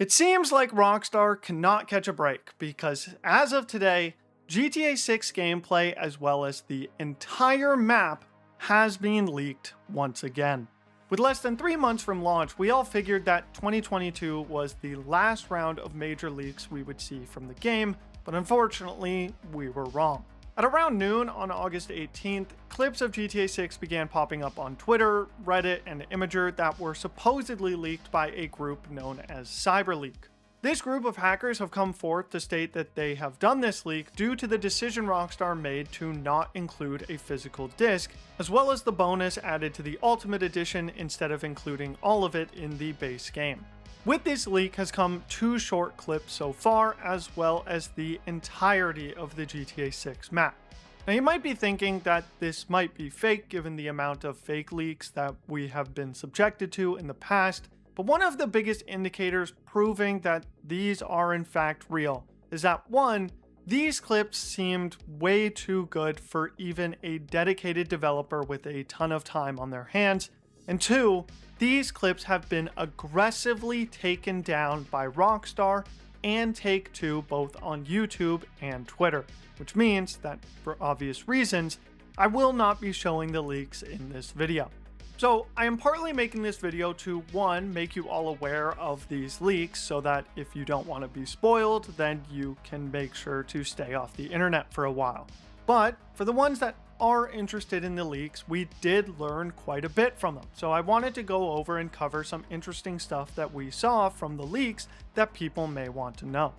It seems like Rockstar cannot catch a break because as of today, GTA 6 gameplay as well as the entire map has been leaked once again. With less than 3 months from launch, we all figured that 2022 was the last round of major leaks we would see from the game, but unfortunately, we were wrong. At around noon on August 18th, clips of GTA 6 began popping up on Twitter, Reddit, and Imgur that were supposedly leaked by a group known as CyberLeak. This group of hackers have come forth to state that they have done this leak due to the decision Rockstar made to not include a physical disc, as well as the bonus added to the Ultimate Edition instead of including all of it in the base game. With this leak has come 2 short clips so far, as well as the entirety of the GTA 6 map. Now you might be thinking that this might be fake given the amount of fake leaks that we have been subjected to in the past, but one of the biggest indicators proving that these are in fact real is that 1, these clips seemed way too good for even a dedicated developer with a ton of time on their hands, and 2, these clips have been aggressively taken down by Rockstar and Take-Two both on YouTube and Twitter, which means that, for obvious reasons, I will not be showing the leaks in this video. So I am partly making this video to 1, make you all aware of these leaks so that if you don't want to be spoiled, then you can make sure to stay off the internet for a while. But for the ones that are interested in the leaks, we did learn quite a bit from them. So I wanted to go over and cover some interesting stuff that we saw from the leaks that people may want to know.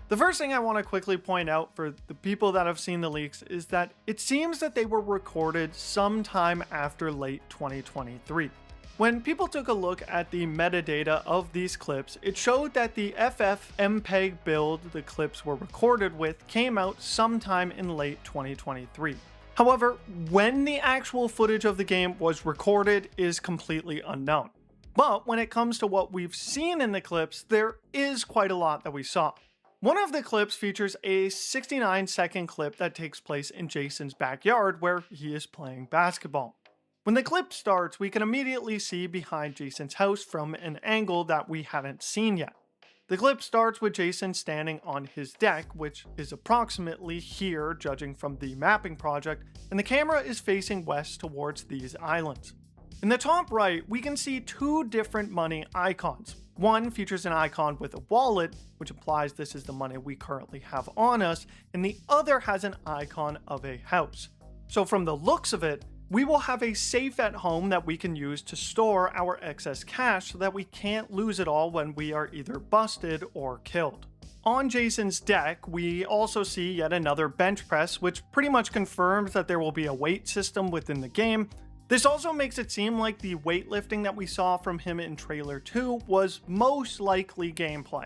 The first thing I want to quickly point out for the people that have seen the leaks is that it seems that they were recorded sometime after late 2023. When people took a look at the metadata of these clips, it showed that the FFmpeg build the clips were recorded with came out sometime in late 2023. However, when the actual footage of the game was recorded is completely unknown. But when it comes to what we've seen in the clips, there is quite a lot that we saw. One of the clips features a 69-second clip that takes place in Jason's backyard where he is playing basketball. When the clip starts, we can immediately see behind Jason's house from an angle that we haven't seen yet. The clip starts with Jason standing on his deck, which is approximately here judging from the mapping project, and the camera is facing west towards these islands. In the top right, we can see 2 different money icons. One features an icon with a wallet, which implies this is the money we currently have on us, and the other has an icon of a house. So from the looks of it, we will have a safe at home that we can use to store our excess cash so that we can't lose it all when we are either busted or killed. On Jason's deck, we also see yet another bench press, which pretty much confirms that there will be a weight system within the game. This also makes it seem like the weightlifting that we saw from him in Trailer 2 was most likely gameplay.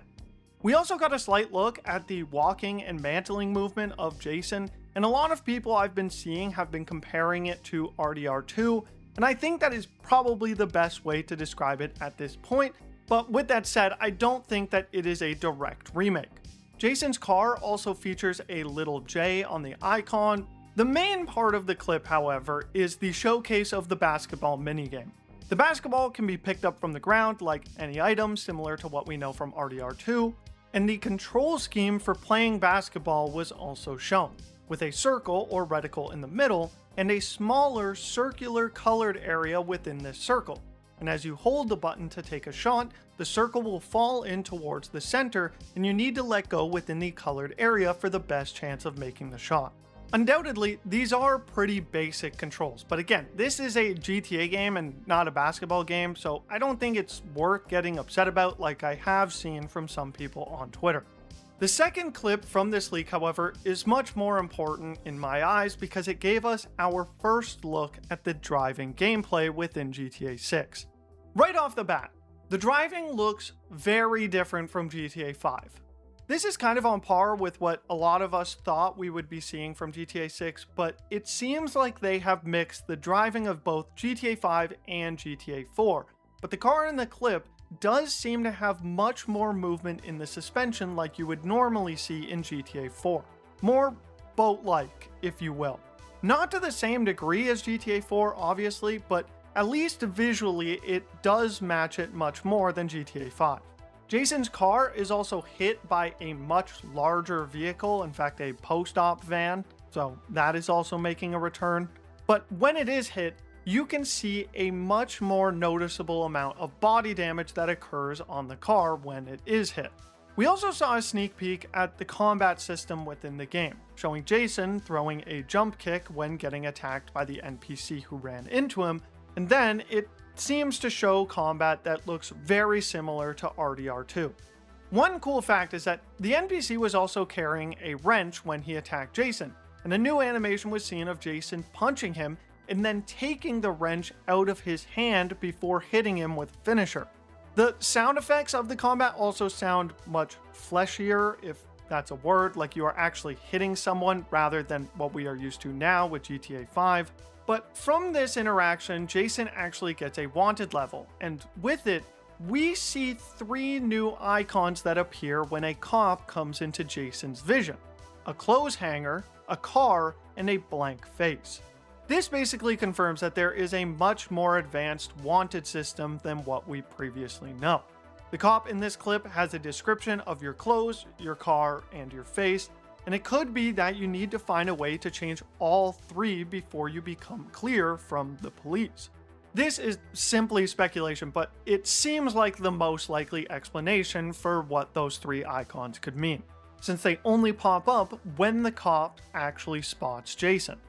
We also got a slight look at the walking and mantling movement of Jason, and a lot of people I've been seeing have been comparing it to RDR2, and I think that is probably the best way to describe it at this point, but with that said, I don't think that it is a direct remake. Jason's car also features a little J on the icon. The main part of the clip, however, is the showcase of the basketball minigame. The basketball can be picked up from the ground like any item, similar to what we know from RDR2, and the control scheme for playing basketball was also shown, with a circle or reticle in the middle and a smaller circular colored area within this circle. And as you hold the button to take a shot, the circle will fall in towards the center and you need to let go within the colored area for the best chance of making the shot. Undoubtedly, these are pretty basic controls, but again, this is a GTA game and not a basketball game, so I don't think it's worth getting upset about like I have seen from some people on Twitter. The second clip from this leak, however, is much more important in my eyes because it gave us our first look at the driving gameplay within GTA 6. Right off the bat, the driving looks very different from GTA 5. This is kind of on par with what a lot of us thought we would be seeing from GTA 6, but it seems like they have mixed the driving of both GTA 5 and GTA 4. But the car in the clip does seem to have much more movement in the suspension like you would normally see in GTA 4. More boat-like, if you will. Not to the same degree as GTA 4, obviously, but at least visually it does match it much more than GTA 5. Jason's car is also hit by a much larger vehicle, in fact a post-op van, so that is also making a return. But when it is hit, you can see a much more noticeable amount of body damage that occurs on the car when it is hit. We also saw a sneak peek at the combat system within the game, showing Jason throwing a jump kick when getting attacked by the NPC who ran into him, and then it seems to show combat that looks very similar to RDR2. One cool fact is that the NPC was also carrying a wrench when he attacked Jason, and a new animation was seen of Jason punching him and then taking the wrench out of his hand before hitting him with finisher. The sound effects of the combat also sound much fleshier, if that's a word, like you are actually hitting someone rather than what we are used to now with GTA 5. But from this interaction, Jason actually gets a wanted level, and with it, we see 3 new icons that appear when a cop comes into Jason's vision: a clothes hanger, a car, and a blank face. This basically confirms that there is a much more advanced wanted system than what we previously know. The cop in this clip has a description of your clothes, your car, and your face, and it could be that you need to find a way to change all 3 before you become clear from the police. This is simply speculation, but it seems like the most likely explanation for what those 3 icons could mean, since they only pop up when the cop actually spots Jason.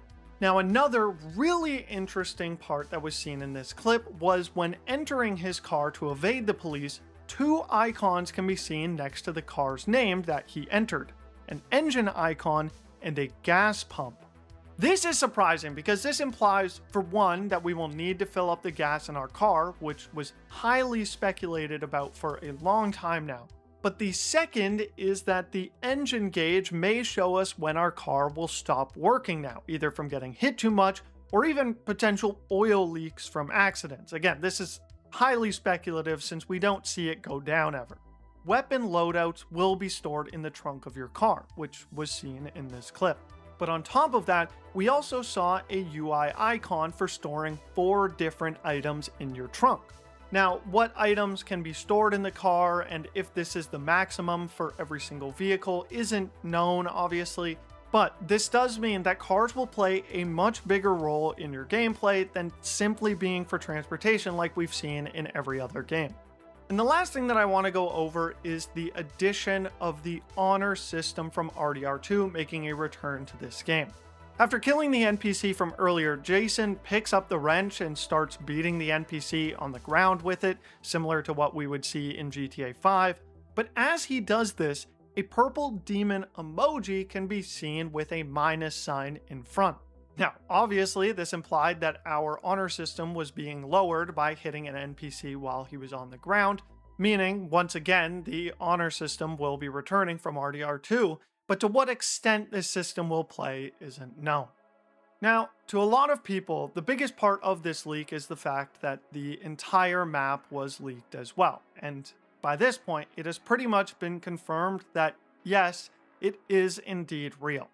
Now, another really interesting part that was seen in this clip was when entering his car to evade the police, 2 icons can be seen next to the car's name that he entered: an engine icon and a gas pump. This is surprising because this implies, for one, that we will need to fill up the gas in our car, which was highly speculated about for a long time now. But the second is that the engine gauge may show us when our car will stop working now, either from getting hit too much or even potential oil leaks from accidents. Again, this is highly speculative since we don't see it go down ever. Weapon loadouts will be stored in the trunk of your car, which was seen in this clip. But on top of that, we also saw a UI icon for storing 4 different items in your trunk. Now, what items can be stored in the car and if this is the maximum for every single vehicle isn't known, obviously, but this does mean that cars will play a much bigger role in your gameplay than simply being for transportation like we've seen in every other game. And the last thing that I want to go over is the addition of the honor system from RDR2 making a return to this game. After killing the NPC from earlier, Jason picks up the wrench and starts beating the NPC on the ground with it, similar to what we would see in GTA 5. But as he does this, a purple demon emoji can be seen with a minus sign in front. Now, obviously, this implied that our honor system was being lowered by hitting an NPC while he was on the ground, meaning, once again, the honor system will be returning from RDR2, but to what extent this system will play isn't known. Now, to a lot of people, the biggest part of this leak is the fact that the entire map was leaked as well, and by this point, it has pretty much been confirmed that, yes, it is indeed real.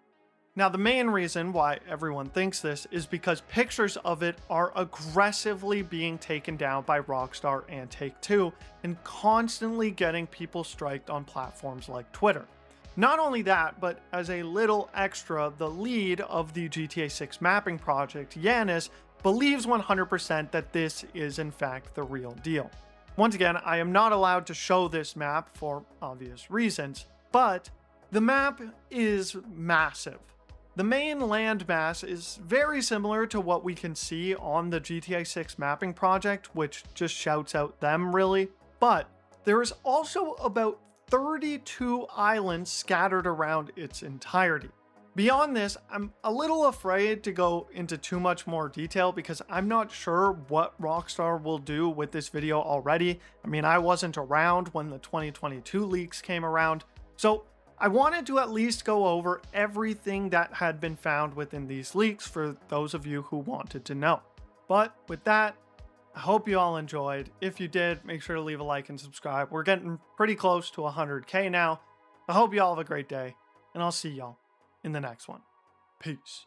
Now, the main reason why everyone thinks this is because pictures of it are aggressively being taken down by Rockstar and Take-Two and constantly getting people striked on platforms like Twitter. Not only that, but as a little extra, the lead of the GTA 6 mapping project, Yanis, believes 100% that this is in fact the real deal. Once again, I am not allowed to show this map for obvious reasons, but the map is massive. The main landmass is very similar to what we can see on the GTA 6 mapping project, which just shouts out them really, but there is also about 32 islands scattered around its entirety. Beyond this, I'm a little afraid to go into too much more detail because I'm not sure what Rockstar will do with this video already. I mean, I wasn't around when the 2022 leaks came around, so I wanted to at least go over everything that had been found within these leaks for those of you who wanted to know. But with that, I hope you all enjoyed. If you did, make sure to leave a like and subscribe. We're getting pretty close to 100K now. I hope you all have a great day, and I'll see y'all in the next one. Peace.